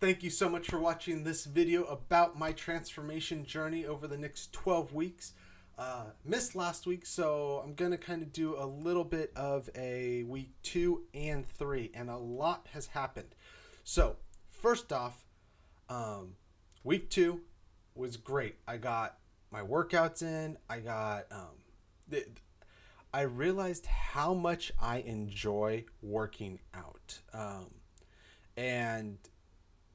Thank you so much for watching this video about my transformation journey over the next 12 weeks. Missed last week, so I'm going to kind of do a little bit of a week 2 and 3, and a lot has happened. So, first off, week 2 was great. I got my workouts in. I realized how much I enjoy working out. And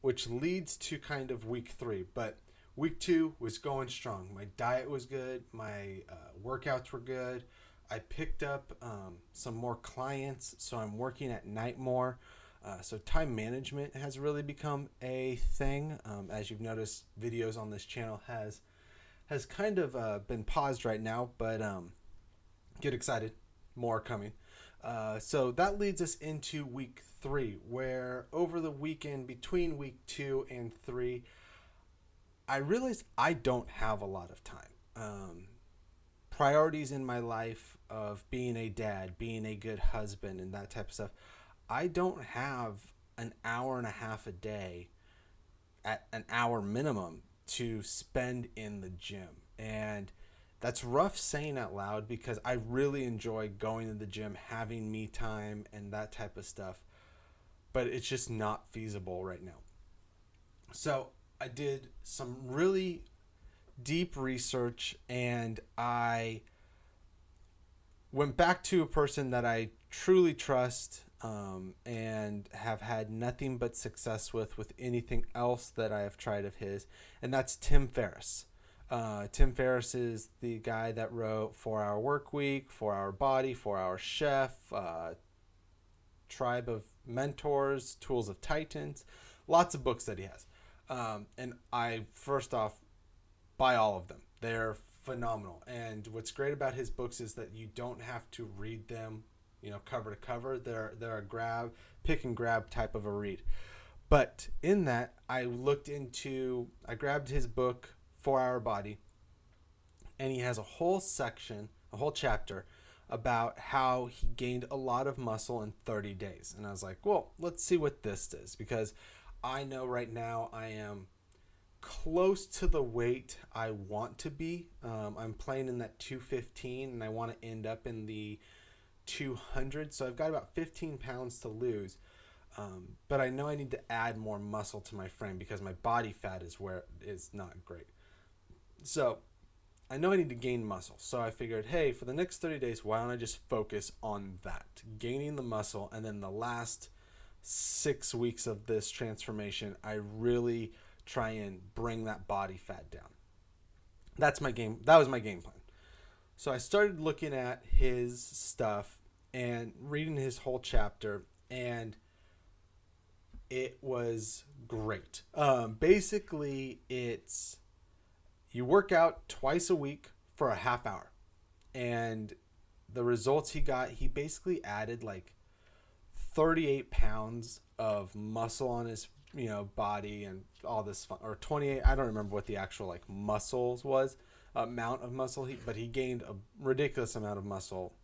which leads to kind of week 3. But week 2 was going strong. My diet was good. My workouts were good. I picked up some more clients, so I'm working at night more. So time management has really become a thing. As you've noticed, videos on this channel has kind of been paused right now, but get excited, more coming. So that leads us into week 3, where over the weekend between week 2 and 3, I realized I don't have a lot of time. Priorities in my life of being a dad, being a good husband, and that type of stuff. I don't have an hour and a half a day at an hour minimum to spend in the gym. And that's rough saying out loud because I really enjoy going to the gym, having me time, and that type of stuff. But it's just not feasible right now. So I did some really deep research, and I went back to a person that I truly trust, and have had nothing but success with anything else that I have tried of his, and that's Tim Ferriss. Tim Ferriss is the guy that wrote 4 Hour Work Week, 4 Hour Body, 4 Hour Chef, Tribe of Mentors, Tools of Titans, lots of books that he has. And I, first off, buy all of them. They're phenomenal. And what's great about his books is that you don't have to read them, cover to cover. They're a pick and grab type of a read. But in that, I grabbed his book, 4 Hour Body, and he has a whole chapter about how he gained a lot of muscle in 30 days. And I was like, well, let's see what this is, because I know right now I am close to the weight I want to be. I'm playing in that 215, and I want to end up in the 200. So I've got about 15 pounds to lose. But I know I need to add more muscle to my frame because my body fat is not great. So I know I need to gain muscle. So I figured, hey, for the next 30 days, why don't I just focus on that, gaining the muscle, and then the last 6 weeks of this transformation, I really try and bring that body fat down. That was my game plan. So I started looking at his stuff and reading his whole chapter, and it was great. Basically, you work out twice a week for a half hour. And the results he got, he basically added like 38 pounds of muscle on his body and all this fun, or 28. I don't remember what the actual like muscles was, amount of muscle, but he gained a ridiculous amount of muscle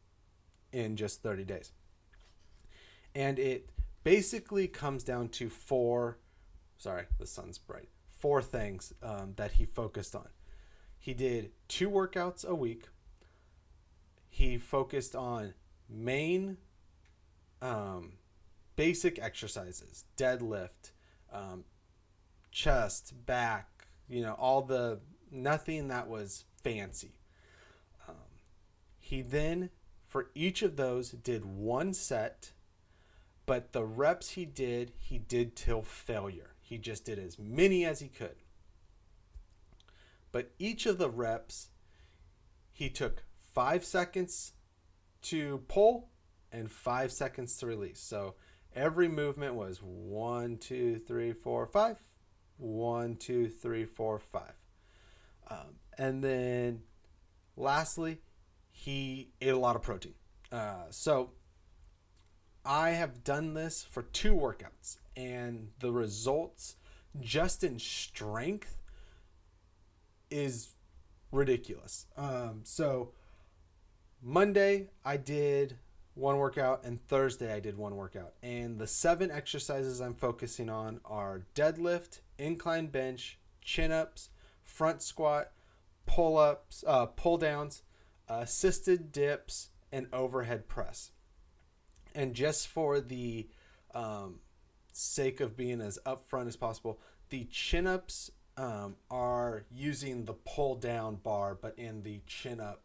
in just 30 days. And it basically comes down to four things that he focused on. He did 2 workouts a week. He focused on main basic exercises, deadlift, chest, back, nothing that was fancy. He then, for each of those, did 1 set, but the reps he did till failure. He just did as many as he could. But each of the reps, he took 5 seconds to pull and 5 seconds to release. So every movement was 1, 2, 3, 4, 5. 1, 2, 3, 4, 5. And then lastly, he ate a lot of protein. So I have done this for 2 workouts, and the results just in strength is ridiculous. So Monday I did one workout, and Thursday I did one workout. And the 7 exercises I'm focusing on are deadlift, incline bench, chin-ups, front squat, pull-ups, pull-downs, assisted dips, and overhead press. And just for the sake of being as upfront as possible, the chin-ups are using the pull-down bar, but in the chin-up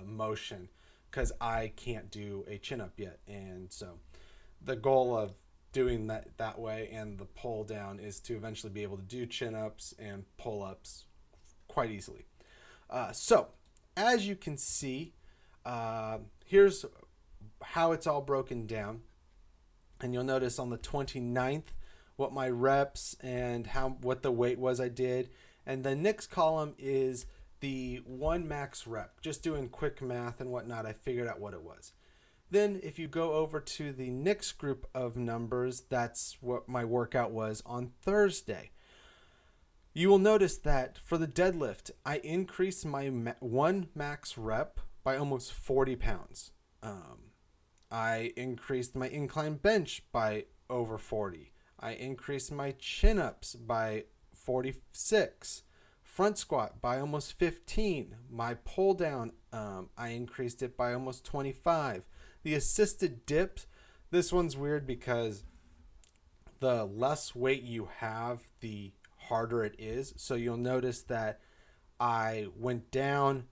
motion, because I can't do a chin-up yet. And so the goal of doing that way and the pull-down is to eventually be able to do chin-ups and pull-ups quite easily. So as you can see, here's how it's all broken down. And you'll notice on the 29th what my reps and what the weight was I did. And the next column is the 1 max rep. Just doing quick math and whatnot, I figured out what it was. Then if you go over to the next group of numbers, that's what my workout was on Thursday. You will notice that for the deadlift, I increased my 1 max rep by almost 40 pounds. I increased my incline bench by over 40. I increased my chin-ups by 46. Front squat by almost 15. My pull down, I increased it by almost 25. The assisted dips, this one's weird because the less weight you have, the harder it is. So you'll notice that I went down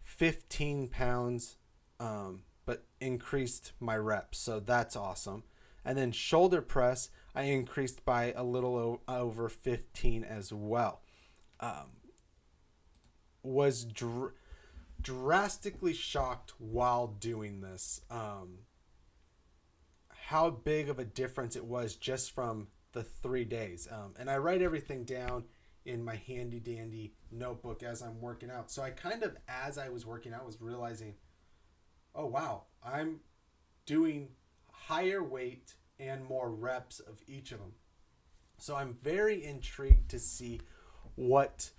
15 pounds, but increased my reps. So that's awesome. And then shoulder press, I increased by a little over 15 as well. Was drastically shocked while doing this, how big of a difference it was just from the 3 days. And I write everything down in my handy dandy notebook as I'm working out. So I kind of, as I was working out, was realizing, oh wow, I'm doing higher weight and more reps of each of them. So I'm very intrigued to see what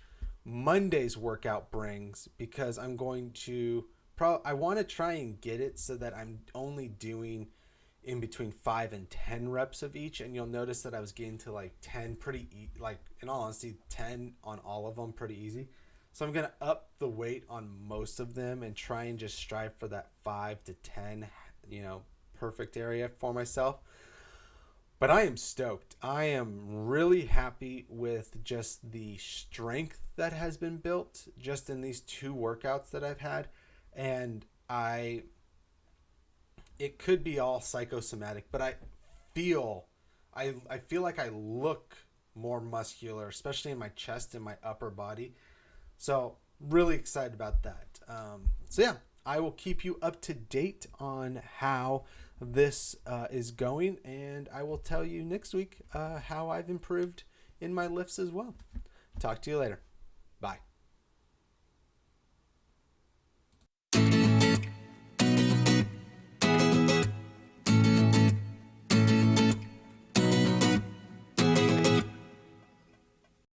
Monday's workout brings, because I'm going to I want to try and get it so that I'm only doing in between 5 and 10 reps of each. And you'll notice that I was getting to like 10 like in all honesty, 10 on all of them pretty easy. So I'm going to up the weight on most of them and try and just strive for that 5 to 10, perfect area for myself. But I am stoked. I am really happy with just the strength that has been built just in these 2 workouts that I've had. And it could be all psychosomatic, but I feel like I look more muscular, especially in my chest and my upper body. So really excited about that. So yeah, I will keep you up to date on how this is going, and I will tell you next week how I've improved in my lifts as well. Talk to you later. Bye.